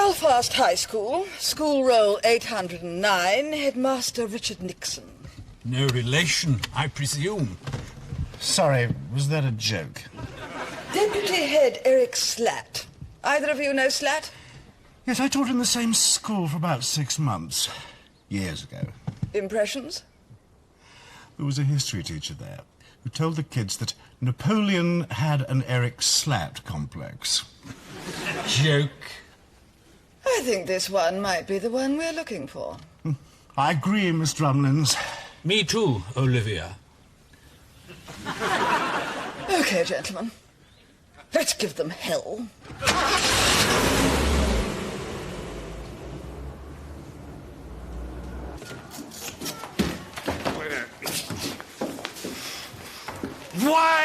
Belfast High School, school roll 809, Headmaster Richard Nixon. No relation, I presume. Sorry, was that a joke? Deputy Head Eric Slatt. Either of you know Slatt? Yes, I taught in the same school for about 6 months. Years ago. Impressions? There was a history teacher there who told the kids that Napoleon had an Eric Slatt complex. Joke. I think this one might be the one we're looking for. I agree, Miss Drumlins. Me too, Olivia. Okay, gentlemen. Let's give them hell. Why?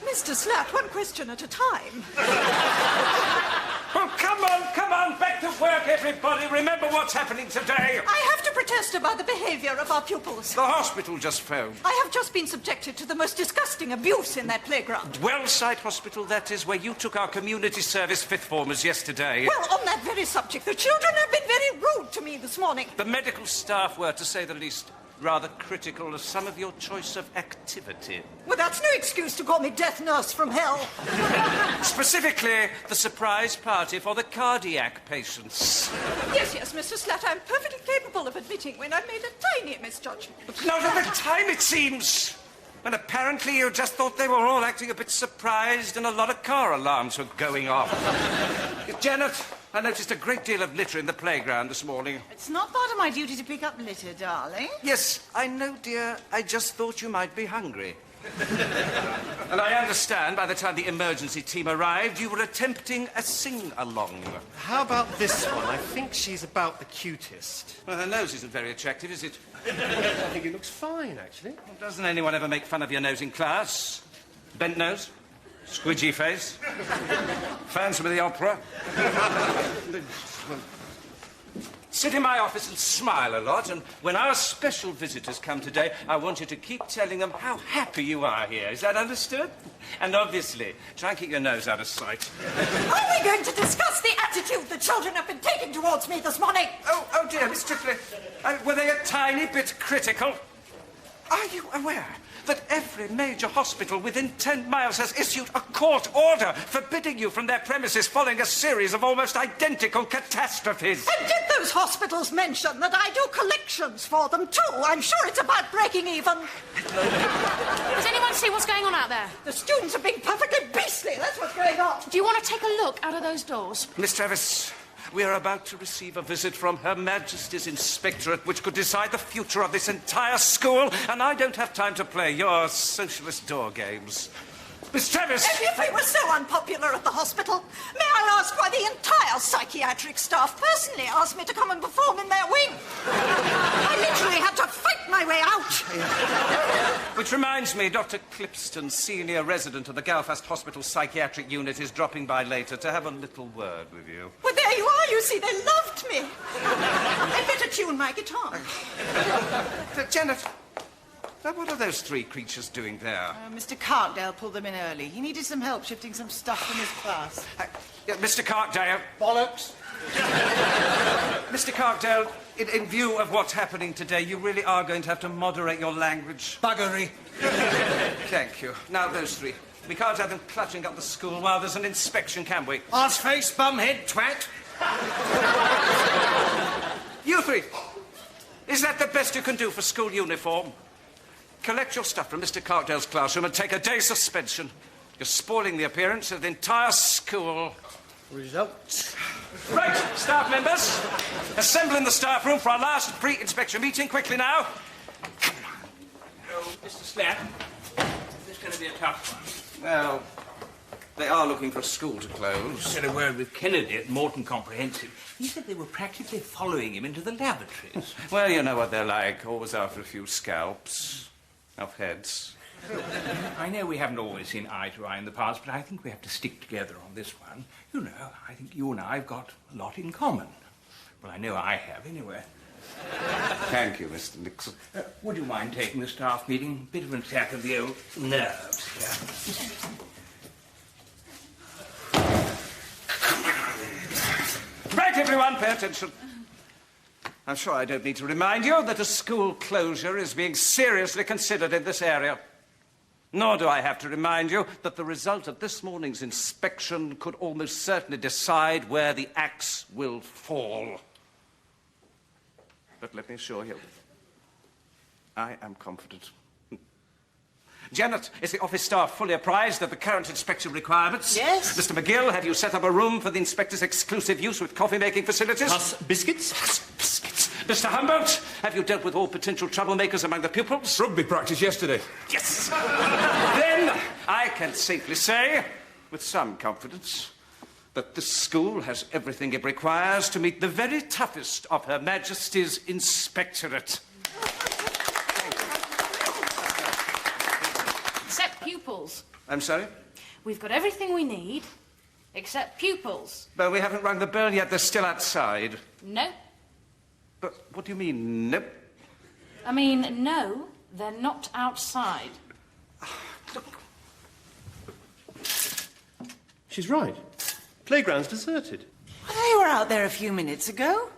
Mr. Slatt, one question at a time. Oh, come on, back to work, everybody. Remember what's happening today. I have to protest about the behaviour of our pupils. The hospital just phoned. I have just been subjected to the most disgusting abuse in that playground. Wellside Hospital, that is, where you took our community service fifth formers yesterday. Well, on that very subject, the children have been very rude to me this morning. The medical staff were, to say the least, rather critical of some of your choice of activity. Well, that's no excuse to call me death nurse from hell. Specifically, the surprise party for the cardiac patients. Yes, Mr. Slatt, I'm perfectly capable of admitting when I've made a tiny misjudgment. Not at the time, it seems. And apparently you just thought they were all acting a bit surprised and a lot of car alarms were going off. Janet, I noticed a great deal of litter in the playground this morning. It's not part of my duty to pick up litter, darling. Yes, I know, dear. I just thought you might be hungry. And I understand by the time the emergency team arrived, you were attempting a sing-along. How about this one? I think she's about the cutest. Well, her nose isn't very attractive, is it? I think it looks fine, actually. Well, doesn't anyone ever make fun of your nose in class? Bent nose? Squidgy face? Phantom of the Opera? Sit in my office and smile a lot, and when our special visitors come today, I want you to keep telling them how happy you are here. Is that understood? And obviously, try and keep your nose out of sight. Are we going to discuss the attitude the children have been taking towards me this morning? Oh dear, Miss Trippley. Were they a tiny bit critical? Are you aware that every major hospital within 10 miles has issued a court order forbidding you from their premises following a series of almost identical catastrophes? And did those hospitals mention that I do collections for them too? I'm sure it's about breaking even. Does anyone see what's going on out there? The students are being perfectly beastly. That's what's going on. Do you want to take a look out of those doors? Miss Travis, we are about to receive a visit from Her Majesty's Inspectorate, which could decide the future of this entire school, and I don't have time to play your socialist door games. Miss Travis! If we were so unpopular at the hospital, may I ask why the entire psychiatric staff personally asked me to come and perform in their wing? I literally had to fight my way out. Which reminds me, Dr. Clipston, senior resident of the Belfast Hospital Psychiatric Unit, is dropping by later to have a little word with you. Well, there you are, you see, they loved me. I'd better tune my guitar. Janet, now what are those three creatures doing there? Mr. Carkdale pulled them in early. He needed some help shifting some stuff from his class. Mr. Carkdale. Bollocks. Mr. Carkdale, in view of what's happening today, you really are going to have to moderate your language. Buggery. Thank you. Now, those three. We can't have them clutching up the school while there's an inspection, can we? Arseface, bumhead, twat. You three. Is that the best you can do for school uniform? Collect your stuff from Mr. Carkdale's classroom and take a day's suspension. You're spoiling the appearance of the entire school. Results. Right, staff members. Assemble in the staff room for our last pre-inspection meeting. Quickly now. Come on. Oh, Mr. Slatt, this is going to be a tough one. Well, they are looking for a school to close. I had a word with Kennedy at Morton Comprehensive. He said they were practically following him into the lavatories. Well, you know what they're like. Always after a few scalps. Of heads. I know we haven't always seen eye to eye in the past, but I think we have to stick together on this one. You know, I think you and I have got a lot in common. Well, I know I have, anyway. Thank you, Mr. Nixon. Would you mind taking the staff meeting? Bit of an attack of the old nerves here. Right, everyone, pay attention. I'm sure I don't need to remind you that a school closure is being seriously considered in this area. Nor do I have to remind you that the result of this morning's inspection could almost certainly decide where the axe will fall. But let me assure you, I am confident. Janet, is the office staff fully apprised of the current inspection requirements? Yes. Mr. McGill, have you set up a room for the inspector's exclusive use with coffee-making facilities? Plus biscuits? Biscuits. Mr. Humboldt, have you dealt with all potential troublemakers among the pupils? Rugby practice yesterday. Yes. Then I can safely say, with some confidence, that this school has everything it requires to meet the very toughest of Her Majesty's inspectorate. Except pupils. I'm sorry? We've got everything we need, except pupils. But we haven't rung the bell yet. They're still outside. No. But what do you mean, nope? I mean, no, they're not outside. She's right. Playground's deserted. Well, they were out there a few minutes ago.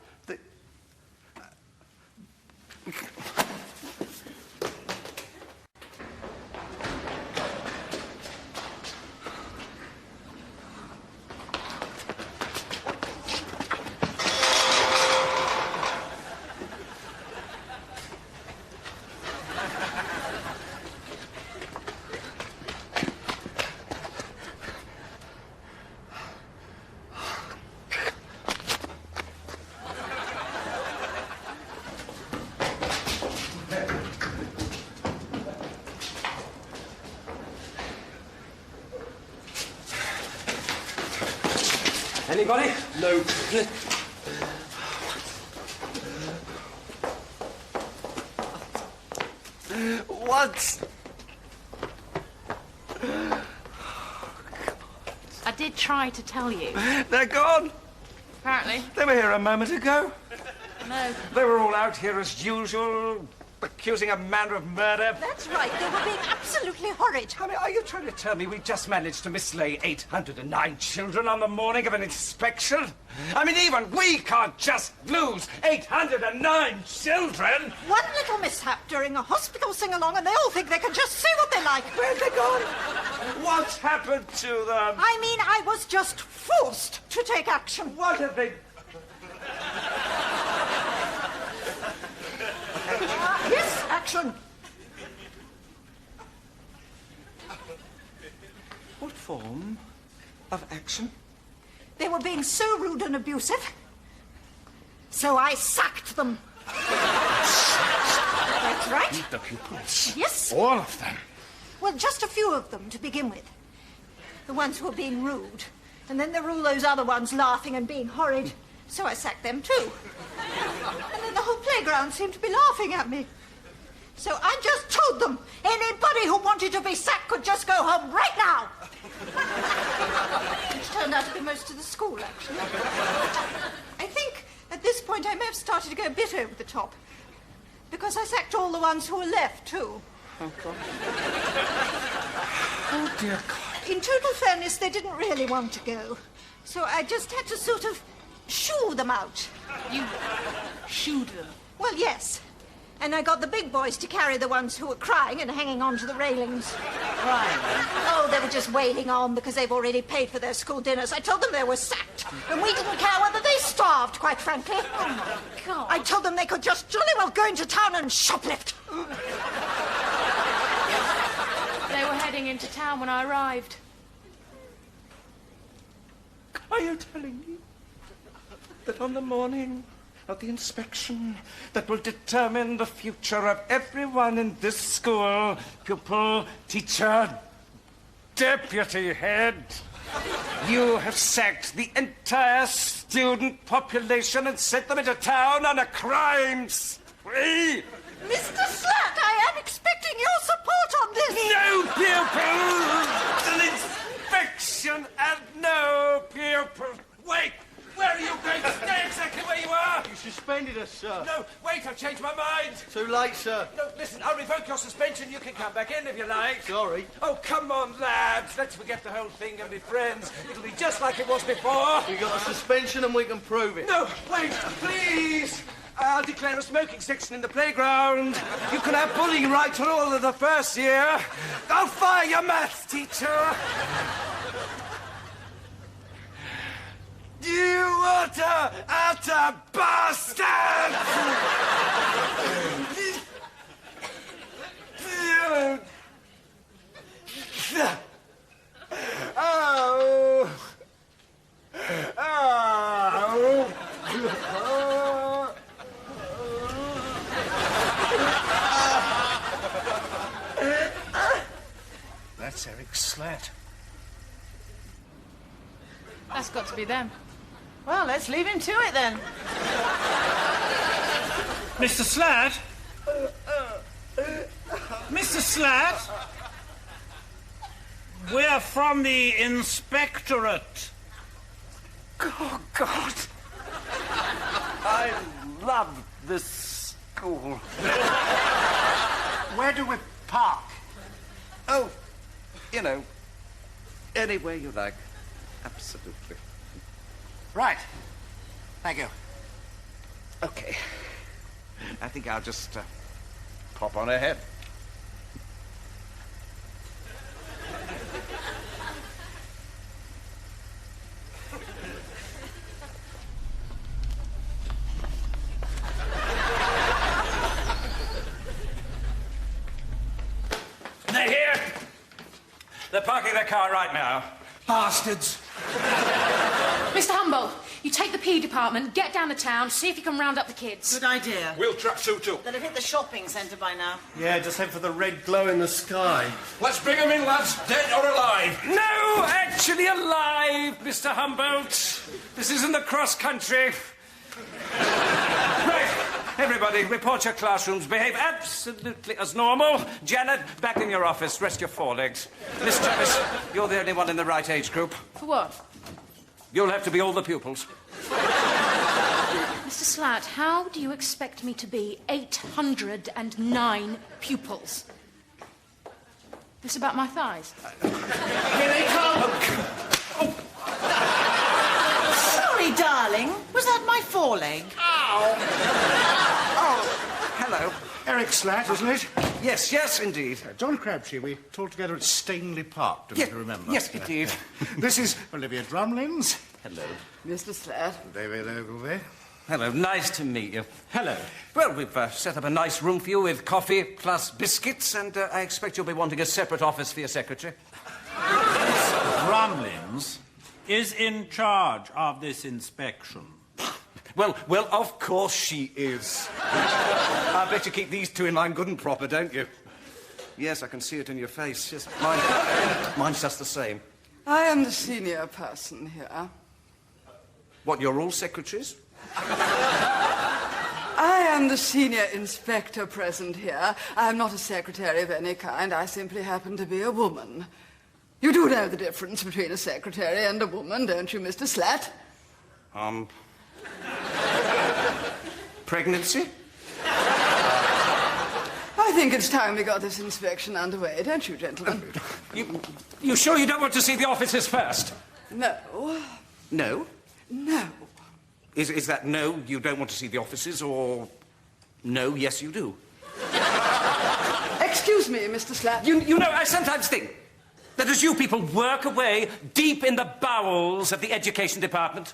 Anybody? No. What? I did try to tell you. They're gone. Apparently. They were here a moment ago. No. They were all out here as usual, accusing Amanda of murder. That's right. They were being absolutely horrid. I mean, are you trying to tell me we just managed to mislay 809 children on the morning of an inspection? I mean, even we can't just lose 809 children! One little mishap during a hospital sing-along and they all think they can just say what they like. Where'd they gone? What's happened to them? I mean, I was just forced to take action. What have they... Yes, action. What form of action? They were being so rude and abusive. So I sacked them. That's right. The pupils. Yes. All of them. Well, just a few of them to begin with. The ones who were being rude. And then there were all those other ones laughing and being horrid. So I sacked them too. And then the whole playground seemed to be laughing at me. So I just told them anybody who wanted to be sacked could just go home right now. Which turned out to be most of the school, actually. I think at this point I may have started to go a bit over the top. Because I sacked all the ones who were left, too. Oh, God. Oh, dear God. In total fairness, they didn't really want to go. So I just had to sort of shoo them out. You shooed them. Well, yes. And I got the big boys to carry the ones who were crying and hanging on to the railings. Right. Oh, they were just wailing on because they've already paid for their school dinners. I told them they were sacked. And we didn't care whether they starved, quite frankly. Oh, my God. I told them they could just jolly well go into town and shoplift. They were heading into town when I arrived. Are you telling me that on the morning of the inspection that will determine the future of everyone in this school, pupil, teacher, deputy head, you have sacked the entire student population and sent them into town on a crime spree? Mr. Slatt, I am expecting your support on this. No pupils! An inspection and no pupils! Wait! Where are you going? Stay exactly where you are! You suspect? suspended us, sir. No, wait, I've changed my mind. Too late, sir. No, listen, I'll revoke your suspension. You can come back in if you like. Sorry. Oh, come on, lads. Let's forget the whole thing and be friends. It'll be just like it was before. We got a suspension and we can prove it. No, wait, please. I'll declare a smoking section in the playground. You can have bullying right through all of the first year. I'll fire your maths teacher. You utter bastard! Oh! That's Eric Slatt. That's got to be them. Well, let's leave him to it then. Mr. Slatt? Mr. Slatt? We're from the inspectorate. Oh, God. I love this school. Where do we park? Oh, you know, anywhere you like. Absolutely. Right. Thank you. Okay. I think I'll just pop on ahead. They're here. They're parking their car right now. Bastards. Mr. Humboldt, you take the PE department, get down to town, see if you can round up the kids. Good idea. We'll trap Sue too. They'll have hit the shopping centre by now. Yeah, just head for the red glow in the sky. Let's bring them in, lads, dead or alive. No, actually alive, Mr. Humboldt. This isn't the cross country. Right, everybody, report your classrooms. Behave absolutely as normal. Janet, back in your office. Rest your forelegs. Miss Travis, you're the only one in the right age group. For what? You'll have to be all the pupils. Mr. Slatt, how do you expect me to be 809 pupils? This about my thighs? Here they come! Sorry, darling. Was that my foreleg? Oh, hello. Eric Slatt, isn't it? Yes, yes, indeed. John Crabtree, we talked together at Stainley Park, don't you remember? Yes, indeed. This is Olivia Drumlins. Hello. Mr. Slatt. David Ogilvy. Hello, nice to meet you. Hello. Well, we've set up a nice room for you with coffee plus biscuits, and I expect you'll be wanting a separate office for your secretary. Drumlins is in charge of this inspection. Well, of course she is. I bet you keep these two in line good and proper, don't you? Yes, I can see it in your face. Yes, mine's just the same. I am the senior person here. What, you're all secretaries? I am the senior inspector present here. I am not a secretary of any kind. I simply happen to be a woman. You do know the difference between a secretary and a woman, don't you, Mr. Slatt? Pregnancy? I think it's time we got this inspection underway, don't you, gentlemen? You sure you don't want to see the offices first? No. No? No. Is that no, you don't want to see the offices, or no, yes, you do? Excuse me, Mr. Slatt. You know, I sometimes think that as you people work away deep in the bowels of the education department,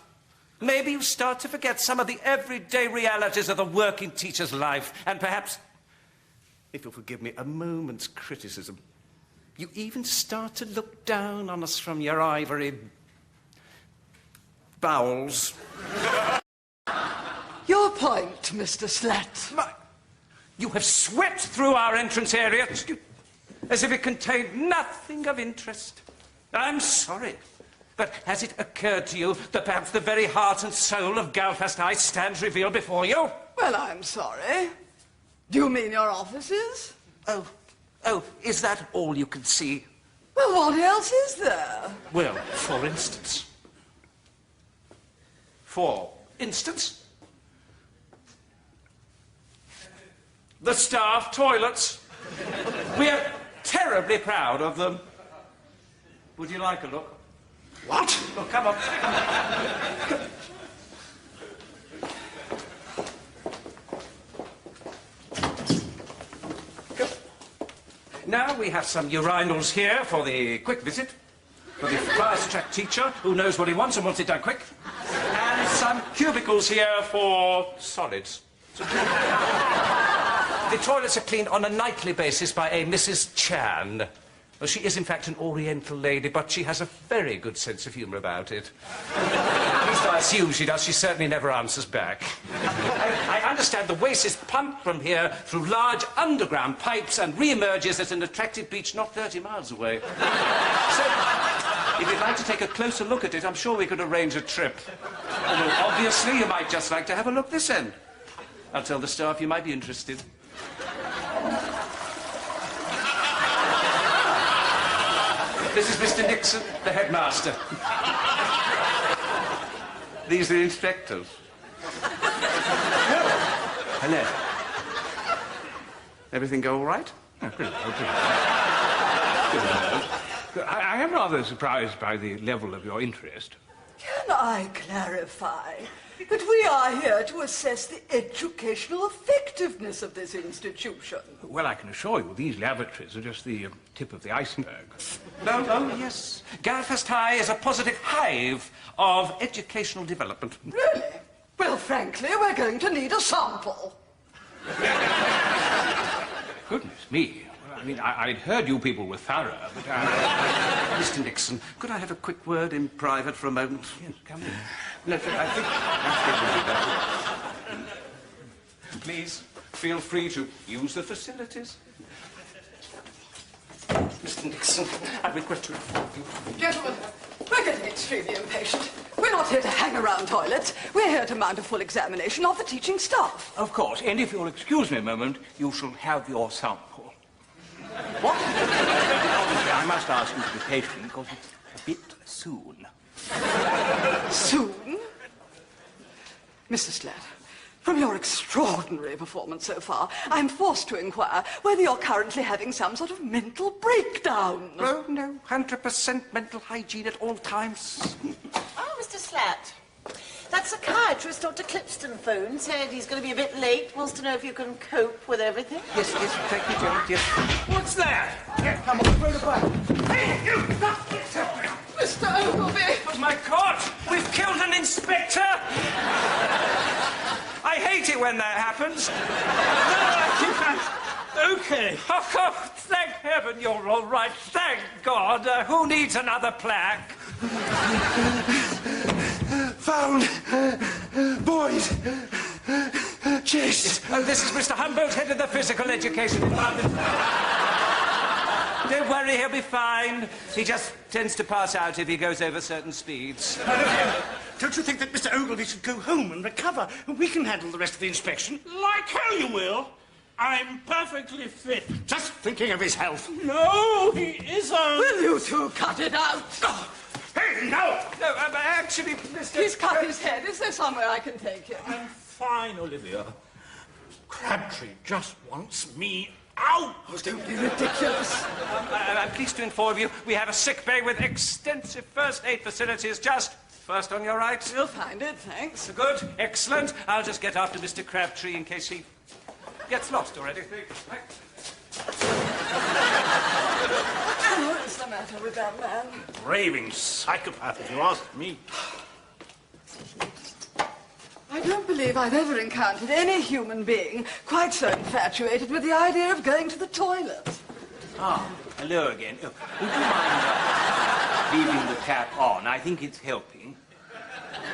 maybe you start to forget some of the everyday realities of the working teacher's life, and perhaps, if you'll forgive me a moment's criticism, you even start to look down on us from your ivory bowels. Your point, Mr. Slatt. You have swept through our entrance area as if it contained nothing of interest. I'm sorry, but has it occurred to you that perhaps the very heart and soul of Galfast High stands revealed before you? Well, I'm sorry. Do you mean your offices? Oh, is that all you can see? Well, what else is there? Well, for instance... the staff toilets. We're terribly proud of them. Would you like a look? What? Look, come on. Now we have some urinals here for the quick visit, for the fast-track teacher who knows what he wants and wants it done quick, and some cubicles here for solids. The toilets are cleaned on a nightly basis by a Mrs. Chan. Well, she is, in fact, an Oriental lady, but she has a very good sense of humour about it. At least I assume she does. She certainly never answers back. I understand the waste is pumped from here through large underground pipes and re-emerges at an attractive beach not 30 miles away. So, if you'd like to take a closer look at it, I'm sure we could arrange a trip. Although, obviously, you might just like to have a look this end. I'll tell the staff you might be interested. This is Mr. Nixon, the headmaster. These are the inspectors. Hello. Everything go all right? Oh, good. I am rather surprised by the level of your interest. Can I clarify that we are here to assess the educational effectiveness of this institution? Well, I can assure you these lavatories are just the tip of the iceberg. Oh, yes. Galfast High is a positive hive of educational development. Really? Well, frankly, we're going to need a sample. Goodness me. Well, I mean, I'd heard you people were thorough, but Mr. Nixon, could I have a quick word in private for a moment? Yes, come in. No, I think... Please, feel free to use the facilities. Mr. Nixon, I regret to inform you. Gentlemen, we're getting extremely impatient. We're not here to hang around toilets. We're here to mount a full examination of the teaching staff. Of course, and if you'll excuse me a moment, you shall have your sample. What? Obviously, I must ask you to be patient because it's a bit soon. Soon? Mr. Slatt, from your extraordinary performance so far, I'm forced to inquire whether you're currently having some sort of mental breakdown. Oh, no. 100% mental hygiene at all times. Oh, Mr. Slatt. That psychiatrist, Dr. Clipston, phoned, said he's going to be a bit late, wants to know if you can cope with everything. Yes, thank you, Janet, yes. What's that? Here, come on, throw the bag. Hey, you! Mr. Ogilvy! Oh, my God! We've killed an inspector! I hate it when that happens. Okay. Oh, thank heaven you're all right. Thank God. Who needs another plaque? Found. Boys. Chest. Oh, this is Mr. Humboldt, head of the physical education department. Don't worry, he'll be fine. He just tends to pass out if he goes over certain speeds. Don't you think that Mr. Ogilvy should go home and recover? We can handle the rest of the inspection. Like hell you will. I'm perfectly fit. Just thinking of his health. No, he isn't. Will you two cut it out? Oh, hey, no! No, actually, Mr. He's cut his head. Is there somewhere I can take him? I'm fine, Olivia. Crabtree just wants me out. Oh, don't be ridiculous. I'm pleased to inform you we have a sick bay with extensive first aid facilities just first on your right. We'll find it, thanks. Good, excellent. I'll just get after Mr. Crabtree in case he gets lost already. What's the matter with that man? Raving psychopath, if you ask me. I don't believe I've ever encountered any human being quite so infatuated with the idea of going to the toilet. Ah, hello again. Oh, would you mind leaving the tap on? I think it's helping.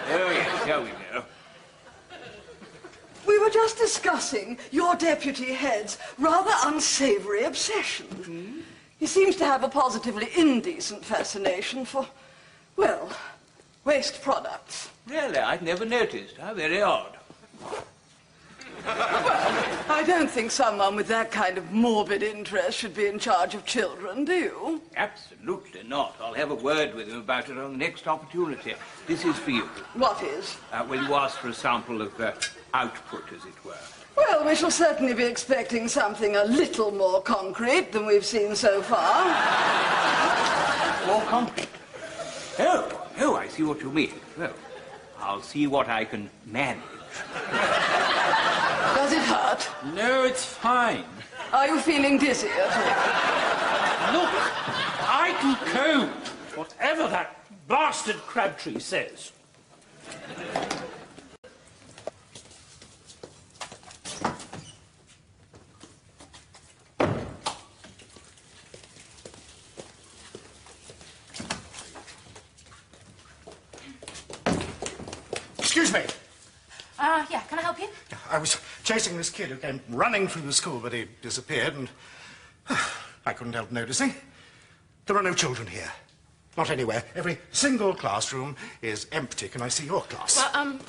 Oh, yes, here we go. We were just discussing your deputy head's rather unsavoury obsession. Mm-hmm. He seems to have a positively indecent fascination for, well, waste products. Really? I'd never noticed. How very odd. I don't think someone with that kind of morbid interest should be in charge of children, do you? Absolutely not. I'll have a word with him about it on the next opportunity. This is for you. What is? Well, you asked for a sample of output, as it were. Well, we shall certainly be expecting something a little more concrete than we've seen so far. More concrete? Oh, I see what you mean. Well, I'll see what I can manage. Does it hurt? No, it's fine. Are you feeling dizzy at all? Look, I can cope, whatever that bastard Crabtree says. Excuse me. Yeah, can I help you? I was chasing this kid who came running through the school, but he disappeared, and I couldn't help noticing. There are no children here. Not anywhere. Every single classroom is empty. Can I see your class? Well,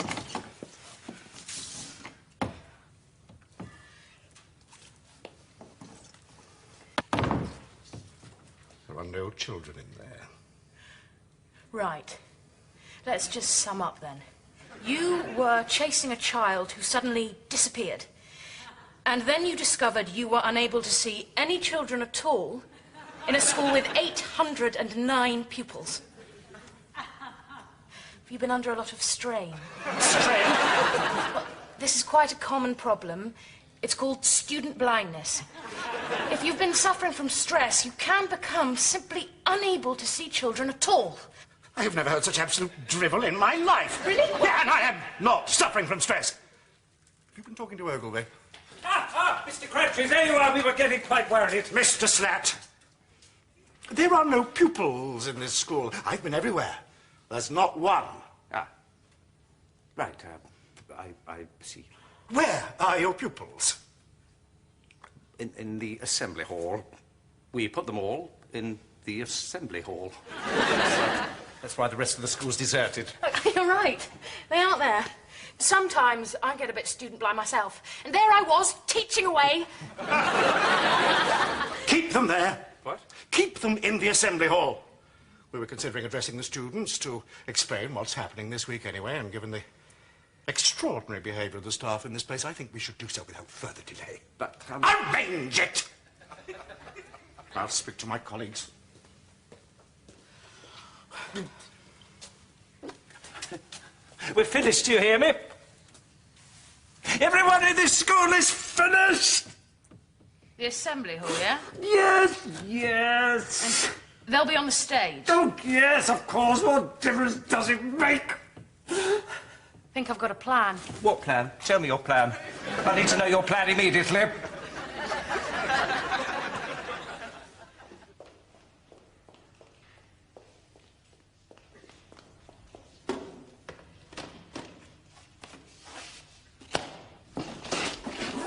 There are no children in there. Right. Let's just sum up then. You were chasing a child who suddenly disappeared. And then you discovered you were unable to see any children at all in a school with 809 pupils. Have you been under a lot of strain? Strain? Well, this is quite a common problem. It's called student blindness. If you've been suffering from stress, you can become simply unable to see children at all. I have never heard such absolute drivel in my life. Really? Yeah, and I am not suffering from stress. Have you been talking to Ogilvy? Mr. Crabtree, there you are. We were getting quite worried. Mr. Slatt, there are no pupils in this school. I've been everywhere. There's not one. Right, I see. Where are your pupils? In the assembly hall. We put them all in the assembly hall. That's why the rest of the school's deserted. You're right. They aren't there. Sometimes I get a bit student blind myself. And there I was, teaching away. Keep them there. What? Keep them in the assembly hall. We were considering addressing the students to explain what's happening this week anyway, and given the extraordinary behaviour of the staff in this place, I think we should do so without further delay. But, Arrange it! I'll speak to my colleagues. We're finished, do you hear me? Everyone in this school is finished! The assembly hall, yeah? Yes. They'll be on the stage. Oh, yes, of course. What difference does it make? Think I've got a plan. What plan? Show me your plan. I need to know your plan immediately.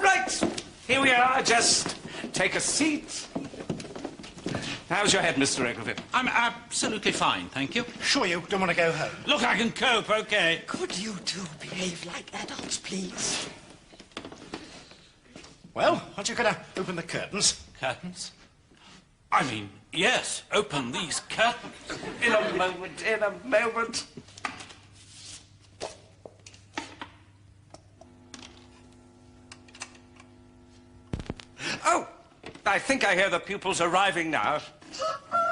Right, here we are. Just take a seat. How's your head, Mr. Ogilvy? I'm absolutely fine, thank you. Sure you don't want to go home? Look, I can cope, okay. Could you two behave like adults, please? Well, aren't you going to open the curtains? Curtains? I mean, yes, open these curtains. In a moment, in a moment. Oh, I think I hear the pupils arriving now. Cut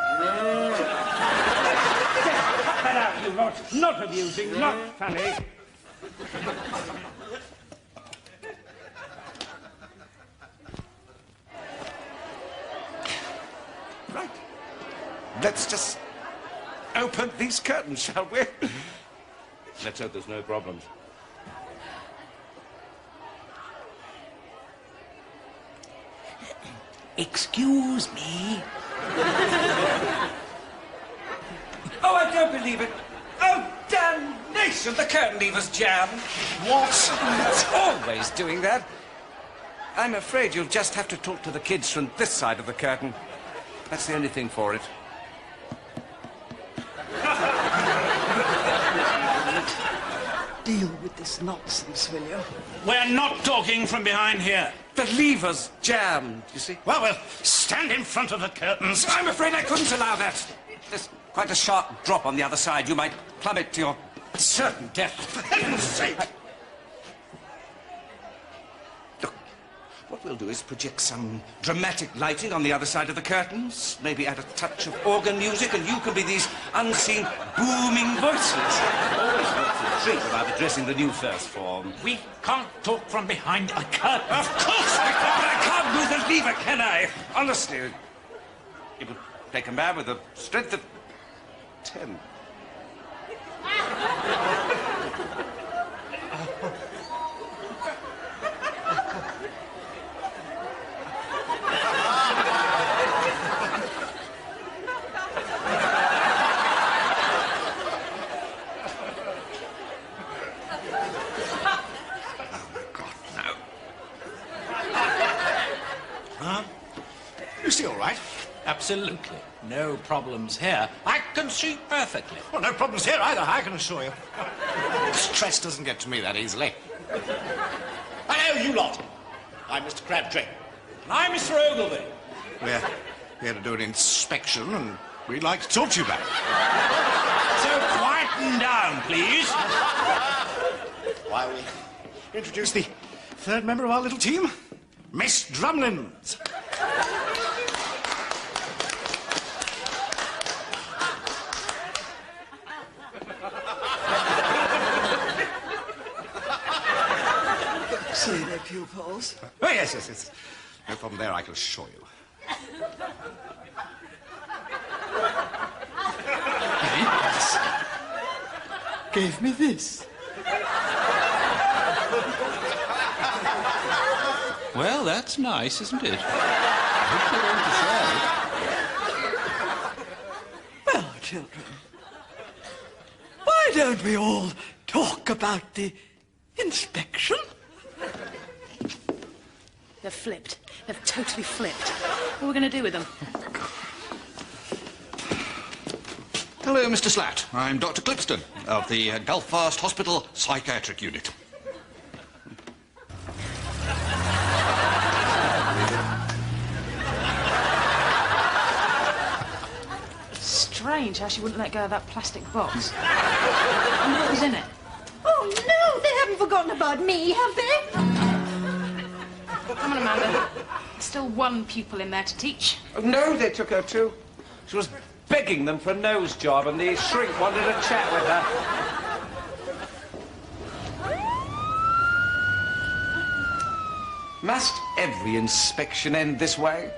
that out, you lot. Not amusing, not funny. Right. Let's just open these curtains, shall we? Let's hope there's no problems. Excuse me. Oh, I don't believe it. Oh, damnation! The curtain lever's jammed. What? It's always doing that. I'm afraid you'll just have to talk to the kids from this side of the curtain. That's the only thing for it. deal with this nonsense, will you? We're not talking from behind here. The lever's jammed, you see. Well, we'll stand in front of the curtains. I'm afraid I couldn't allow that. There's quite a sharp drop on the other side. You might plummet to your certain death. For heaven's sake! Look, what we'll do is project some dramatic lighting on the other side of the curtains. Maybe add a touch of organ music, and you can be these unseen booming voices. Always what's the treat about addressing the new first form. We can't talk from behind a curtain. Of course we can, but I can't move the lever, can I? Honestly, it would take a man with the strength of 10. You see all right? Absolutely. No problems here. I can see perfectly. Well, no problems here either, I can assure you. Stress doesn't get to me that easily. Hello, you lot. I'm Mr. Crabtree. And I'm Mr. Ogilvy. We're here to do an inspection, and we'd like to talk to you about it. So quieten down, please. Why, we introduce the third member of our little team, Miss Drumlins. See their pupils. Oh, yes. No problem there, I can assure you. Gave me this. Well, that's nice, isn't it? Well, children, why don't we all talk about the inspection? They've flipped. They've totally flipped. What are we going to do with them? Hello, Mr. Slatt. I'm Dr. Clipston of the Belfast Hospital Psychiatric Unit. Strange how she wouldn't let go of that plastic box. I wonder what was in it. Oh, no, they haven't forgotten about me, have they? Come on, Amanda. There's still one pupil in there to teach. Oh, no, they took her too. She was begging them for a nose job, and the shrink wanted to chat with her. Must every inspection end this way?